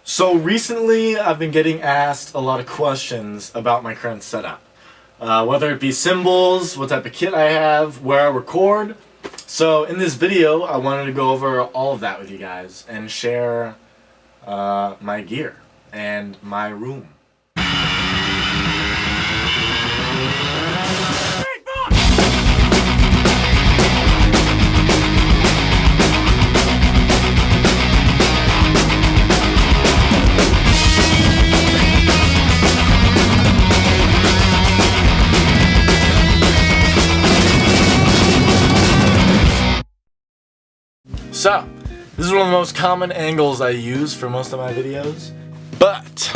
So recently I've been getting asked a lot of questions about my current setup. Whether it be cymbals, what type of kit I have, where I record. So in this video I wanted to go over all of that with you guys and share my gear and my room. So, this is one of the most common angles I use for most of my videos, but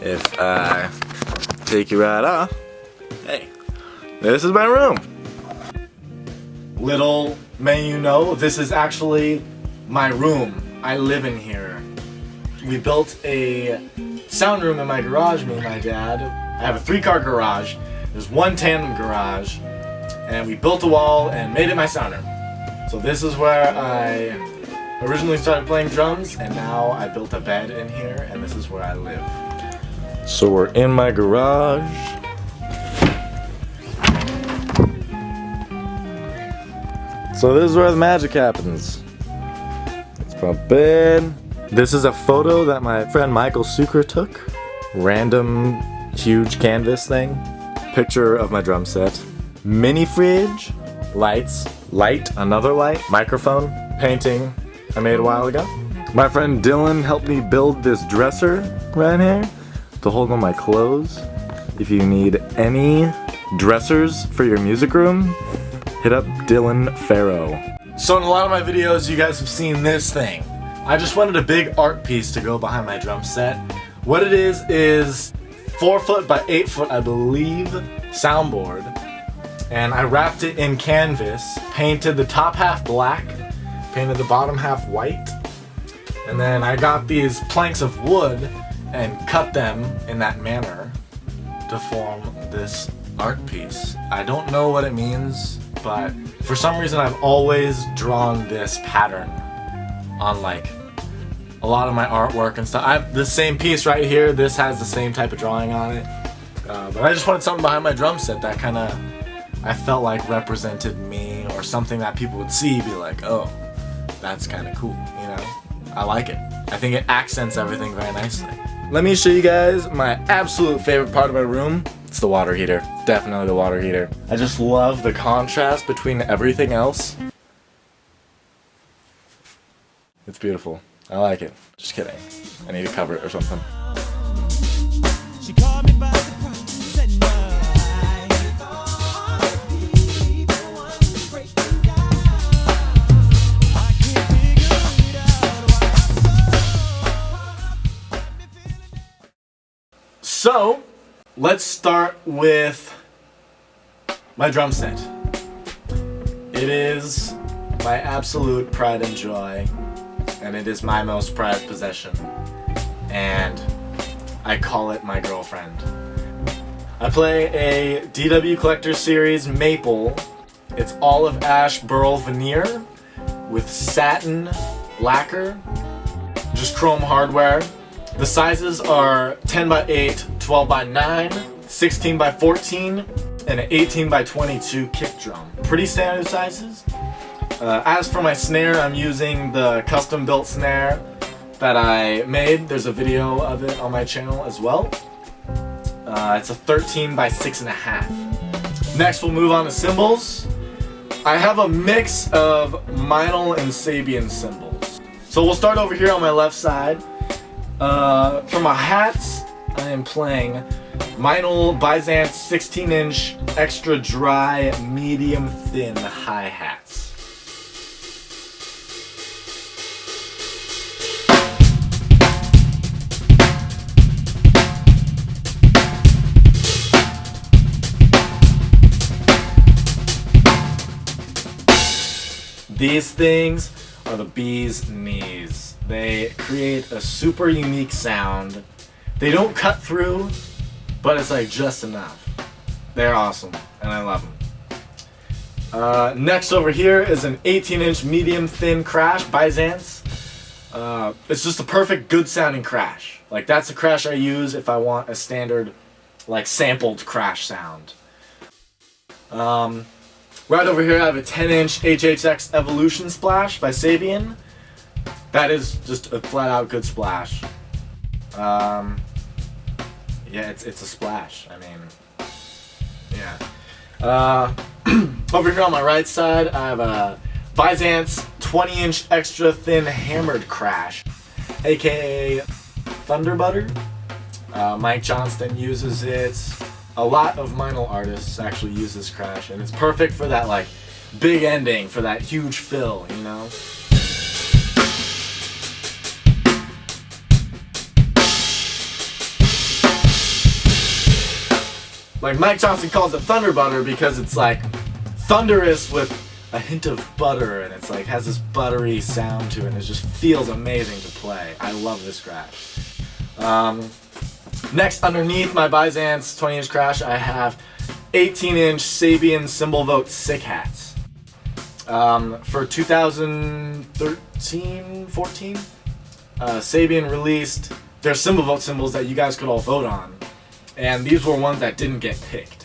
if I take you right off, hey, this is my room. Little may you know, this is actually my room. I live in here. We built a sound room in my garage, me and my dad. I have a 3-car garage, there's one tandem garage, and we built a wall and made it my sound room. So this is where I originally started playing drums, and now I built a bed in here, and this is where I live. So we're in my garage. So this is where the magic happens. It's my bed. This is a photo that my friend Michael Sucre took. Random huge canvas thing. Picture of my drum set. Mini fridge. Lights. Light, another light, microphone, painting I made a while ago. My friend Dylan helped me build this dresser right here to hold all my clothes. If you need any dressers for your music room, hit up Dylan Farrow. So in a lot of my videos you guys have seen this thing. I just wanted a big art piece to go behind my drum set. What it is 4 foot by 8 foot, I believe, soundboard. And I wrapped it in canvas, painted the top half black, painted the bottom half white, and then I got these planks of wood and cut them in that manner to form this art piece. I don't know what it means, but for some reason I've always drawn this pattern on like a lot of my artwork and stuff. I have the same piece right here, this has the same type of drawing on it, but I just wanted something behind my drum set that kind of I felt like represented me, or something that people would see, be like, oh, that's kind of cool, you know? I like it. I think it accents everything very nicely. Let me show you guys my absolute favorite part of my room. It's the water heater. Definitely the water heater. I just love the contrast between everything else. It's beautiful. I like it. Just kidding. I need to cover it or something. She called me by surprise at night. So, let's start with my drum set. It is my absolute pride and joy, and it is my most prized possession, and I call it my girlfriend. I play a DW Collector Series Maple. It's olive ash burl veneer with satin lacquer, just chrome hardware. The sizes are 10 by 8, 12 by 9, 16 by 14, and an 18 by 22 kick drum. Pretty standard sizes. As for my snare, I'm using the custom built snare that I made. There's a video of it on my channel as well. It's a 13 by 6.5. Next we'll move on to cymbals. I have a mix of Meinl and Sabian cymbals. So we'll start over here on my left side. For my hats, I am playing Meinl Byzance 16-inch extra dry medium thin hi-hats. These things are the bee's knees. They create a super unique sound. They don't cut through, but it's like just enough. They're awesome, and I love them. Next over here is an 18-inch medium thin crash Byzance. It's just a perfect good sounding crash. Like that's the crash I use if I want a standard like sampled crash sound. Right over here I have a 10-inch Hhx Evolution Splash by Sabian. That is just a flat out good splash. Yeah, it's a splash. I mean, yeah. Over here on my right side I have a Byzance 20-inch extra thin hammered crash, aka Thunder Butter. Mike Johnston uses it. A lot of vinyl artists actually use this crash, and it's perfect for that like big ending, for that huge fill, you know? Like Mike Johnston calls it Thunder Butter because it's like thunderous with a hint of butter, and it's like has this buttery sound to it, and it just feels amazing to play. I love this crash. Next, underneath my Byzance 20-inch crash, I have 18-inch Sabian Cymbal Vote Sick Hats. For 2013-14, Sabian released their Cymbal Vote cymbals that you guys could all vote on, and these were ones that didn't get picked.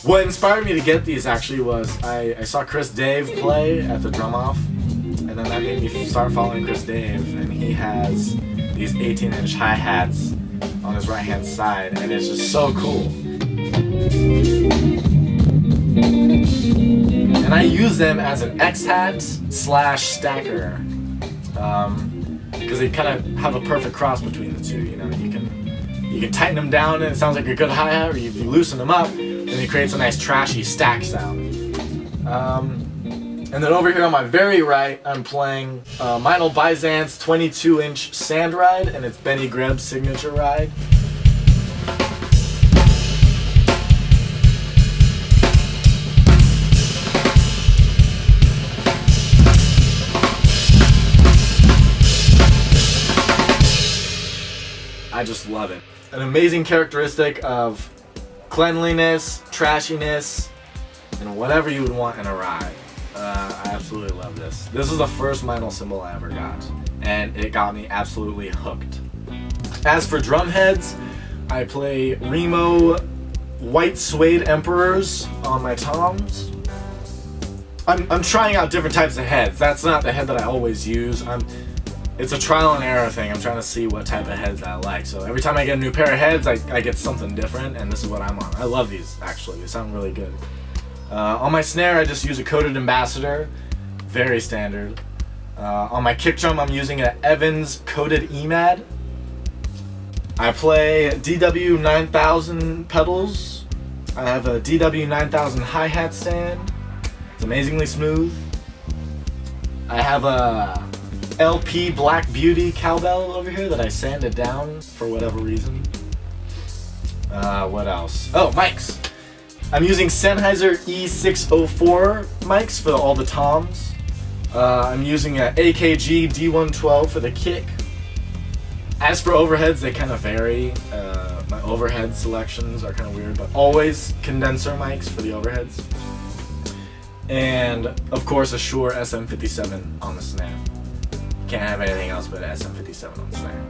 What inspired me to get these actually was I saw Chris Dave play at the Drum Off, and then that made me start following Chris Dave, and he has these 18-inch hi-hats on his right hand side, and it's just so cool. And I use them as an X-hat slash stacker, because they kind of have a perfect cross between the two, you know. You can tighten them down and it sounds like a good hi-hat, or you loosen them up and it creates a nice trashy stack sound. And then over here on my very right, I'm playing my old Byzance 22-inch Sand Ride, and it's Benny Greb's signature ride. I just love it. An amazing characteristic of cleanliness, trashiness, and whatever you would want in a ride. I absolutely love this. This is the first vinyl cymbal I ever got, and it got me absolutely hooked. As for drum heads, I play Remo White Suede Emperors on my toms. I'm trying out different types of heads. That's not the head that I always use. It's a trial and error thing. I'm trying to see what type of heads I like. So every time I get a new pair of heads, I get something different, and this is what I'm on. I love these, actually. They sound really good. On my snare, I just use a coated Ambassador. Very standard. On my kick drum, I'm using an Evans coated EMAD. I play DW 9000 pedals. I have a DW 9000 hi-hat stand. It's amazingly smooth. I have a LP Black Beauty cowbell over here that I sanded down for whatever reason. What else? Oh, mics! I'm using Sennheiser E604 mics for all the toms. I'm using an AKG D112 for the kick. As for overheads, they kind of vary. My overhead selections are kind of weird, but always condenser mics for the overheads. And of course a Shure SM57 on the snare. Can't have anything else but an SM57 on the snare.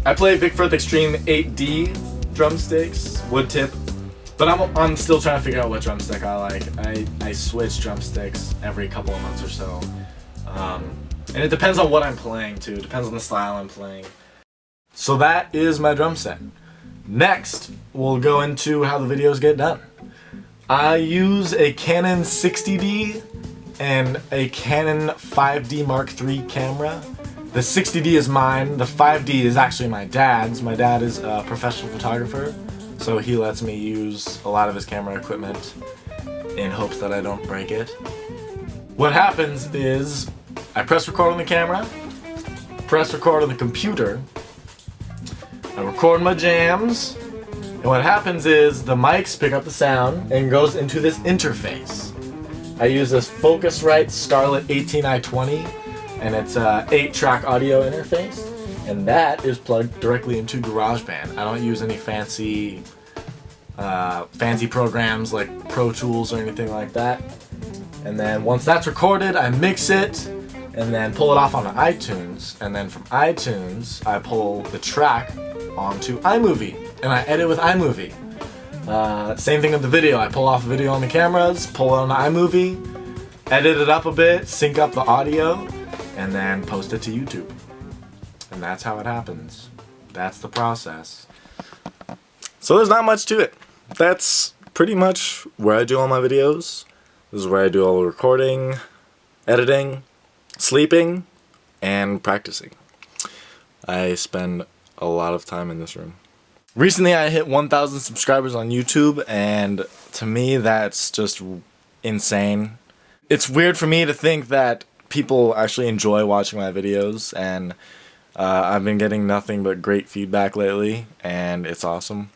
I play Bigfoot Extreme 8D drumsticks, wood tip, but I'm still trying to figure out what drumstick I like. I switch drumsticks every couple of months or so. And it depends on what I'm playing too, it depends on the style I'm playing. So that is my drum set. Next, we'll go into how the videos get done. I use a Canon 60D and a Canon 5D Mark III camera. The 60D is mine, the 5D is actually my dad's. My dad is a professional photographer, so he lets me use a lot of his camera equipment in hopes that I don't break it. What happens is, I press record on the camera, press record on the computer, I record my jams, and what happens is the mics pick up the sound and goes into this interface. I use this Focusrite Scarlett 18i20, and it's a 8-track audio interface. And that is plugged directly into GarageBand. I don't use any fancy programs like Pro Tools or anything like that. And then once that's recorded, I mix it and then pull it off onto iTunes. And then from iTunes, I pull the track onto iMovie and I edit with iMovie. Same thing with the video. I pull off a video on the cameras, pull it on the iMovie, edit it up a bit, sync up the audio, and then post it to YouTube. And that's how it happens. That's the process. So there's not much to it. That's pretty much where I do all my videos. This is where I do all the recording, editing, sleeping, and practicing. I spend a lot of time in this room. Recently I hit 1,000 subscribers on YouTube, and to me that's just insane. It's weird for me to think that people actually enjoy watching my videos, and I've been getting nothing but great feedback lately, and it's awesome.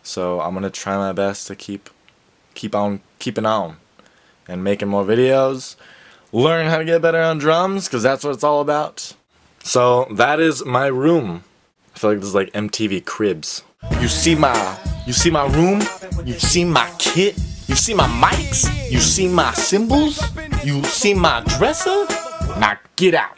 So I'm gonna try my best to keep on keeping on and making more videos, learn how to get better on drums, because that's what it's all about. So that is my room. I feel like this is like MTV Cribs. You see my room, you see my kit, you see my mics, you see my cymbals, you see my dresser. Now get out.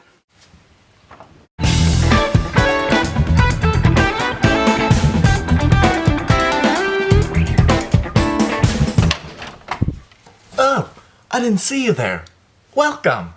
Oh, I didn't see you there. Welcome.